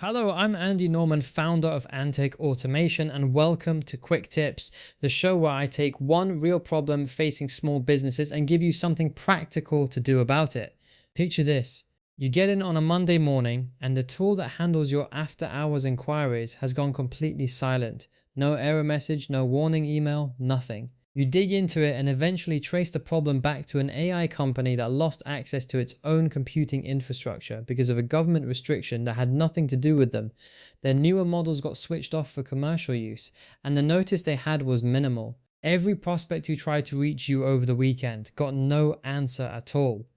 Hello, I'm Andy Norman, founder of Antek Automation, and welcome to Quick Tips, the show where I take one real problem facing small businesses and give you something practical to do about it. Picture this. You get in on a Monday morning and the tool that handles your after hours inquiries has gone completely silent. No error message, no warning email, nothing. You dig into it and eventually trace the problem back to an AI company that lost access to its own computing infrastructure because of a government restriction that had nothing to do with them. Their newer models got switched off for commercial use, and the notice they had was minimal. Every prospect who tried to reach you over the weekend got no answer at all.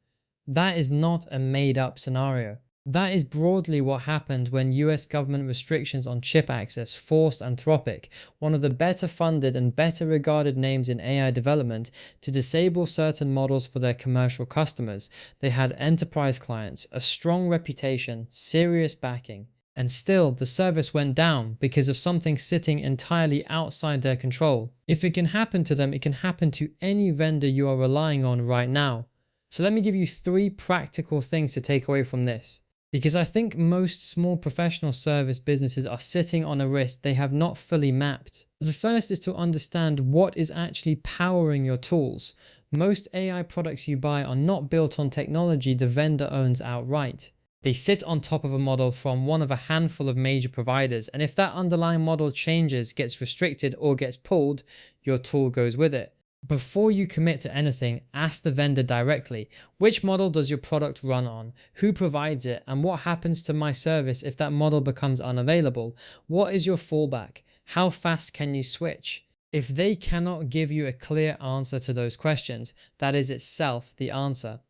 That is not a made-up scenario. That is broadly what happened when US government restrictions on chip access forced Anthropic, one of the better funded and better regarded names in AI development, to disable certain models for their commercial customers. They had enterprise clients, a strong reputation, serious backing, and still the service went down because of something sitting entirely outside their control. If it can happen to them, it can happen to any vendor you are relying on right now. So let me give you 3 practical things to take away from this, because I think most small professional service businesses are sitting on a risk they have not fully mapped. The first is to understand what is actually powering your tools. Most AI products you buy are not built on technology the vendor owns outright. They sit on top of a model from one of a handful of major providers, and if that underlying model changes, gets restricted, or gets pulled, your tool goes with it. Before you commit to anything, ask the vendor directly, which model does your product run on, who provides it, and what happens to my service if that model becomes unavailable? What is your fallback? How fast can you switch? If they cannot give you a clear answer to those questions, that is itself the answer.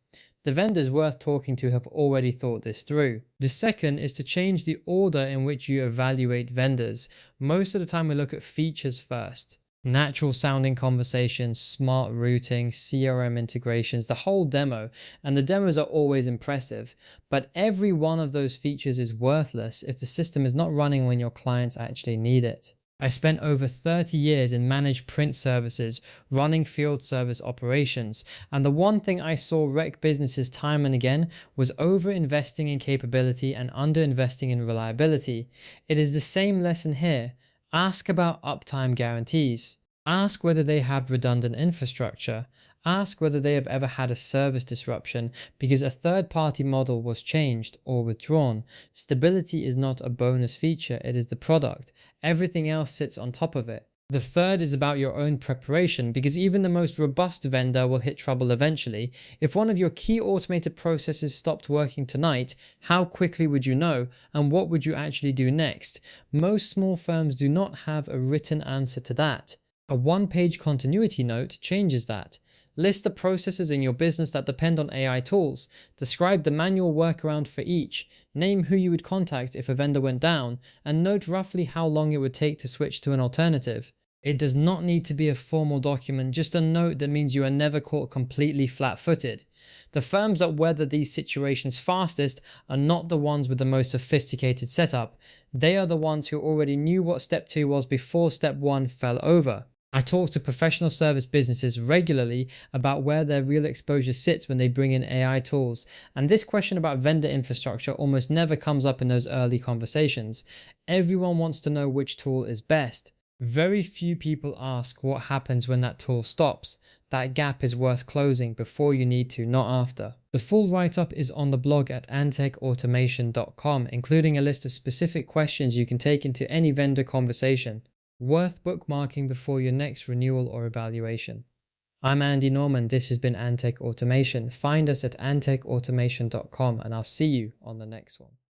The vendors worth talking to have already thought this through. The second is to change the order in which you evaluate vendors. Most of the time we look at features first. Natural sounding conversations, smart routing, CRM integrations, the whole demo, and the demos are always impressive, but every one of those features is worthless if the system is not running when your clients actually need it. I spent over 30 years in managed print services, running field service operations, and the one thing I saw wreck businesses time and again was over-investing in capability and under-investing in reliability. It is the same lesson here. Ask about uptime guarantees. Ask whether they have redundant infrastructure. Ask whether they have ever had a service disruption because a third-party model was changed or withdrawn. Stability is not a bonus feature, it is the product. Everything else sits on top of it. The third is about your own preparation, because even the most robust vendor will hit trouble eventually. If one of your key automated processes stopped working tonight, how quickly would you know, and what would you actually do next? Most small firms do not have a written answer to that. A one-page continuity note changes that. List the processes in your business that depend on AI tools. Describe the manual workaround for each. Name who you would contact if a vendor went down, and note roughly how long it would take to switch to an alternative. It does not need to be a formal document, just a note that means you are never caught completely flat-footed. The firms that weather these situations fastest are not the ones with the most sophisticated setup. They are the ones who already knew what step 2 was before step 1 fell over. I talk to professional service businesses regularly about where their real exposure sits when they bring in AI tools, and this question about vendor infrastructure almost never comes up in those early conversations. Everyone wants to know which tool is best. Very few people ask what happens when that tool stops. That gap is worth closing before you need to, not after. The full write-up is on the blog at antekautomation.com, including a list of specific questions you can take into any vendor conversation. Worth bookmarking before your next renewal or evaluation. I'm Andy Norman, this has been Antek Automation. Find us at antekautomation.com and I'll see you on the next one.